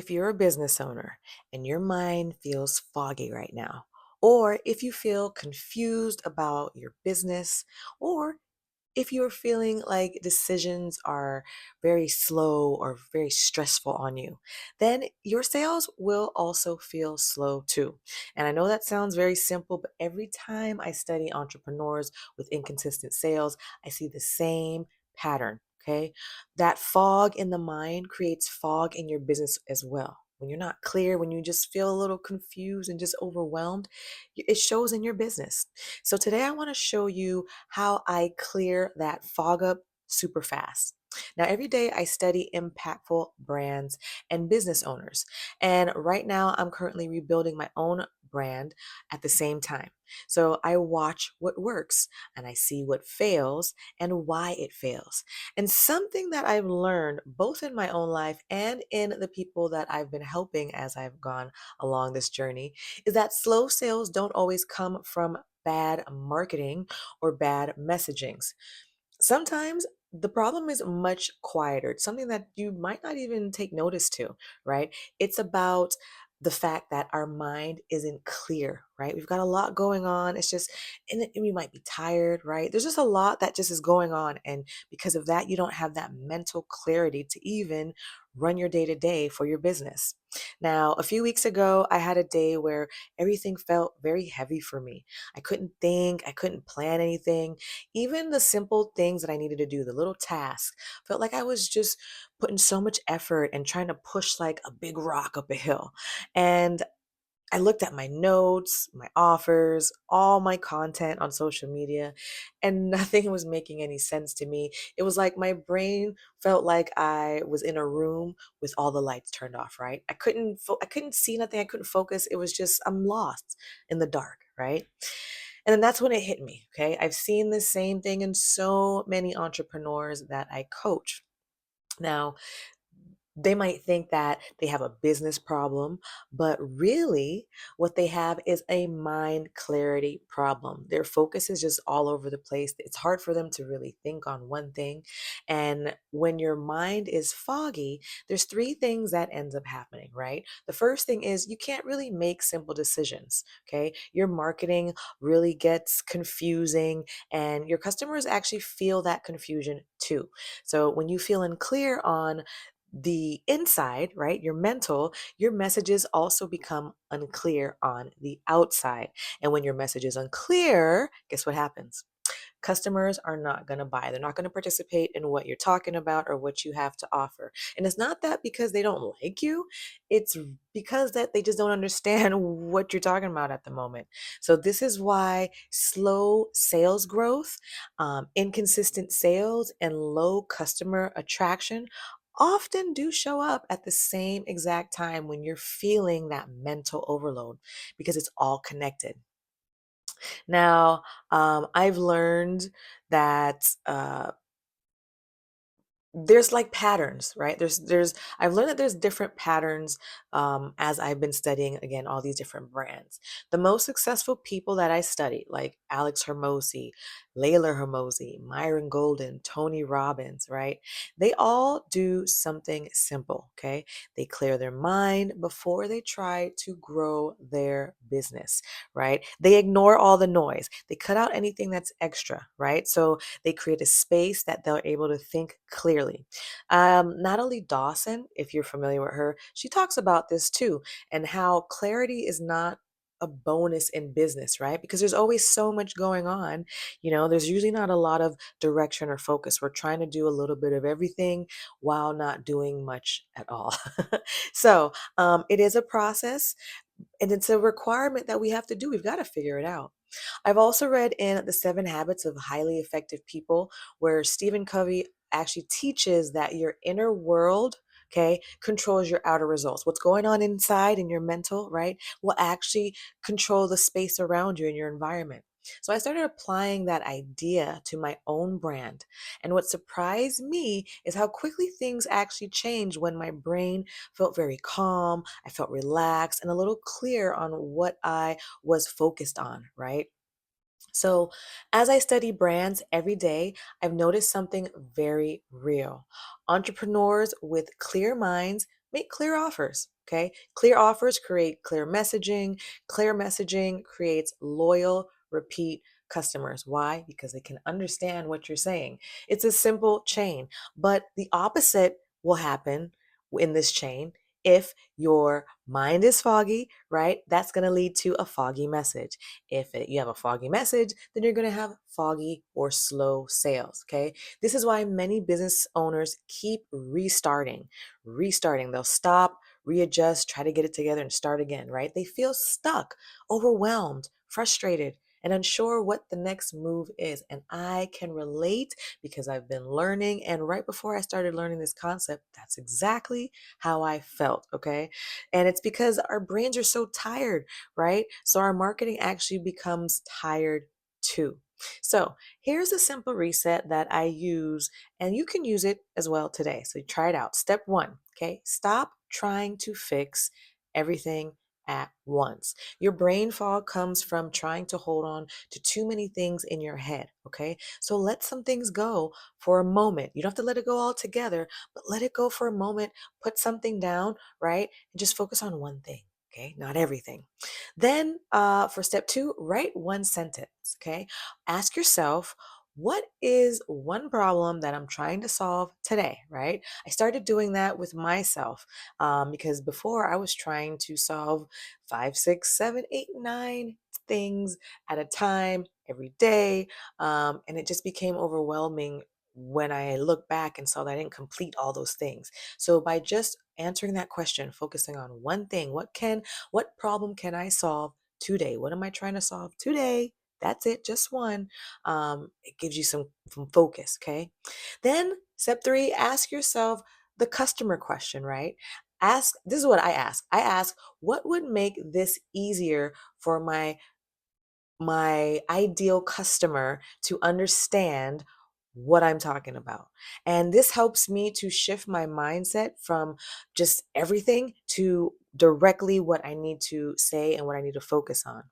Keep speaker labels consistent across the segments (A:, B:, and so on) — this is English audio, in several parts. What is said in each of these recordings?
A: if you're a business owner and your mind feels foggy right now, or if you feel confused about your business, or if you're feeling like decisions are very slow or very stressful on you, then your sales will also feel slow too. And I know that sounds very simple, but every time I study entrepreneurs with inconsistent sales, I see the same pattern. Okay. That fog in the mind creates fog in your business as well. When you're not clear, when you just feel a little confused and just overwhelmed, it shows in your business. So today I want to show you how I clear that fog up super fast. Now, every day I study impactful brands and business owners. And right now, I'm currently rebuilding my own brand at the same time. So I watch what works and I see what fails and why it fails. And something that I've learned both in my own life and in the people that I've been helping as I've gone along this journey is that slow sales don't always come from bad marketing or bad messagings. Sometimes the problem is much quieter. It's something that you might not even take notice to, right? It's about the fact that our mind isn't clear, right? We've got a lot going on. It's just, and we might be tired, right? There's just a lot that just is going on. And because of that, you don't have that mental clarity to even run your day to day for your business. Now, a few weeks ago, I had a day where everything felt very heavy for me. I couldn't think, I couldn't plan anything. Even the simple things that I needed to do, the little tasks, felt like I was just putting so much effort and trying to push like a big rock up a hill. And I looked at my notes, my offers, all my content on social media, and nothing was making any sense to me. It was like my brain felt like I was in a room with all the lights turned off, right? I couldn't see nothing, I couldn't focus. It was just I'm lost in the dark, right? And then that's when it hit me, okay? I've seen the same thing in so many entrepreneurs that I coach. Now, they might think that they have a business problem, but really what they have is a mind clarity problem. Their focus is just all over the place. It's hard for them to really think on one thing. And when your mind is foggy, there's three things that ends up happening, right? The first thing is you can't really make simple decisions, okay? Your marketing really gets confusing and your customers actually feel that confusion too. So when you feel unclear on the inside, right, your mental, your messages also become unclear on the outside. And when your message is unclear, guess what happens? Customers are not going to buy. They're not going to participate in what you're talking about or what you have to offer. And it's not that because they don't like you, it's because that they just don't understand what you're talking about at the moment. So this is why slow sales growth, inconsistent sales, and low customer attraction often do show up at the same exact time when you're feeling that mental overload because it's all connected. Now, I've learned that there's like patterns, right? I've learned that there's different patterns as I've been studying again all these different brands. The most successful people that I study, like Alex Hermosi, Layla Hermosi, Myron Golden, Tony Robbins, right? They all do something simple, okay? They clear their mind before they try to grow their business, right? They ignore all the noise. They cut out anything that's extra, right? So they create a space that they're able to think clearly. Natalie Dawson, if you're familiar with her, she talks about this too, and how clarity is not a bonus in business, right? Because there's always so much going on. There's usually not a lot of direction or focus. We're trying to do a little bit of everything while not doing much at all. So it is a process and it's a requirement that we have to do. We've got to figure it out. I've also read in The Seven Habits of Highly Effective People, where Stephen Covey actually teaches that your inner world, okay, controls your outer results. What's going on inside in your mental, right, will actually control the space around you in your environment. So I started applying that idea to my own brand. And what surprised me is how quickly things actually changed when my brain felt very calm, I felt relaxed, and a little clear on what I was focused on, right? So, as I study brands every day, I've noticed something very real. Entrepreneurs with clear minds Make clear offers. Okay. Clear offers create clear messaging. Clear messaging creates loyal, repeat customers. Why? Because they can understand what you're saying. It's a simple chain, but the opposite will happen in this chain. If your mind is foggy, right, that's going to lead to a foggy message. You have a foggy message, then you're going to have foggy or slow sales. Okay. This is why many business owners keep restarting. They'll stop, readjust, try to get it together and start again, right? They feel stuck, overwhelmed, frustrated, and unsure what the next move is. And I can relate because I've been learning. And right before I started learning this concept, that's exactly how I felt. Okay. And it's because our brains are so tired, right? So our marketing actually becomes tired too. So here's a simple reset that I use, and you can use it as well today. So try it out. Step one, okay? Stop trying to fix everything at once. Your brain fog comes from trying to hold on to too many things in your head, okay? So let some things go for a moment. You don't have to let it go all together, but let it go for a moment. Put something down, right? And just focus on one thing. Okay, not everything. Then for step two, write one sentence. Okay, ask yourself, what is one problem that I'm trying to solve today, right? I started doing that with myself because before I was trying to solve five, six, seven, eight, nine things at a time every day. And it just became overwhelming when I look back and saw that I didn't complete all those things. So by just answering that question, focusing on one thing, what problem can I solve today? What am I trying to solve today? That's it, just one. It gives you some focus, okay? Then, step three, ask yourself the customer question, right? This is what I ask. I ask, what would make this easier for my ideal customer to understand what I'm talking about? And this helps me to shift my mindset from just everything to directly what I need to say and what I need to focus on.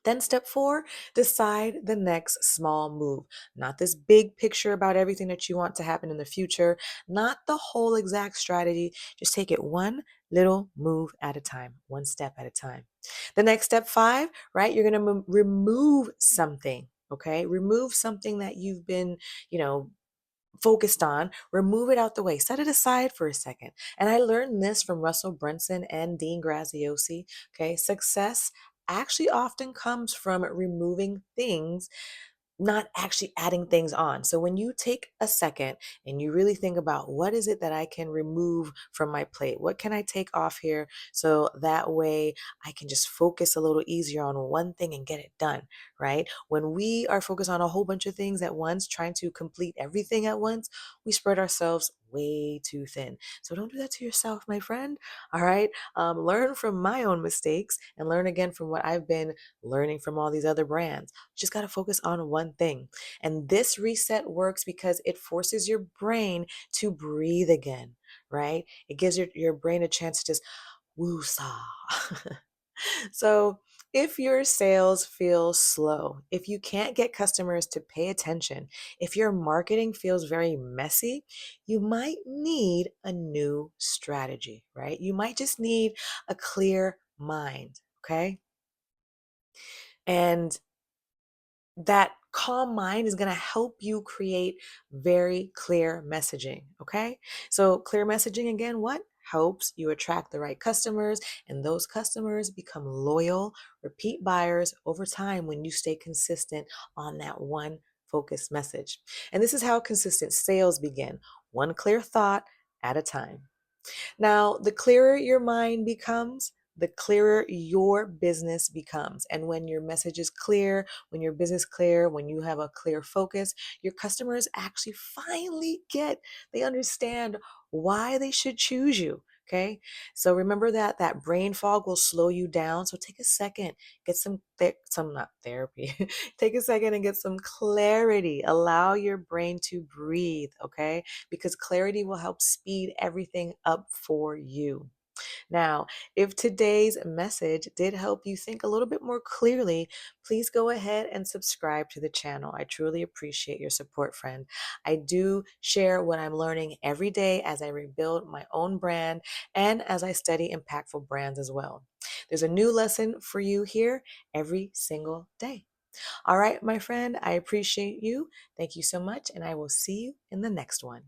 A: Then, step four, decide the next small move. Not this big picture about everything that you want to happen in the future, not the whole exact strategy. Just take it one little move at a time, one step at a time. The next step five, right? You're going to remove something. Okay. Remove something that you've been, you know, focused on, remove it out the way, set it aside for a second. And I learned this from Russell Brunson and Dean Graziosi. Okay, success actually often comes from removing things, not actually adding things on. So when you take a second and you really think about what is it that I can remove from my plate? What can I take off here so that way I can just focus a little easier on one thing and get it done, right? When we are focused on a whole bunch of things at once, trying to complete everything at once, we spread ourselves way too thin. So don't do that to yourself, my friend. All right. Learn from my own mistakes and learn again from what I've been learning from all these other brands. Just got to focus on one thing. And this reset works because it forces your brain to breathe again, right? It gives your brain a chance to just woo-saw. So, if your sales feel slow, if you can't get customers to pay attention, if your marketing feels very messy, you might need a new strategy, right? You might just need a clear mind, okay? And that calm mind is going to help you create very clear messaging. Okay. So, clear messaging again, what helps you attract the right customers, and those customers become loyal, repeat buyers over time when you stay consistent on that one focused message. And this is how consistent sales begin, one clear thought at a time. Now, the clearer your mind becomes, the clearer your business becomes. And when your message is clear, when your business clear, when you have a clear focus, your customers actually finally they understand why they should choose you. Okay. So remember that brain fog will slow you down. So take a second, get some not therapy. Take a second and get some clarity. Allow your brain to breathe. Okay, because clarity will help speed everything up for you. Now, if today's message did help you think a little bit more clearly, please go ahead and subscribe to the channel. I truly appreciate your support, friend. I do share what I'm learning every day as I rebuild my own brand and as I study impactful brands as well. There's a new lesson for you here every single day. All right, my friend, I appreciate you. Thank you so much, and I will see you in the next one.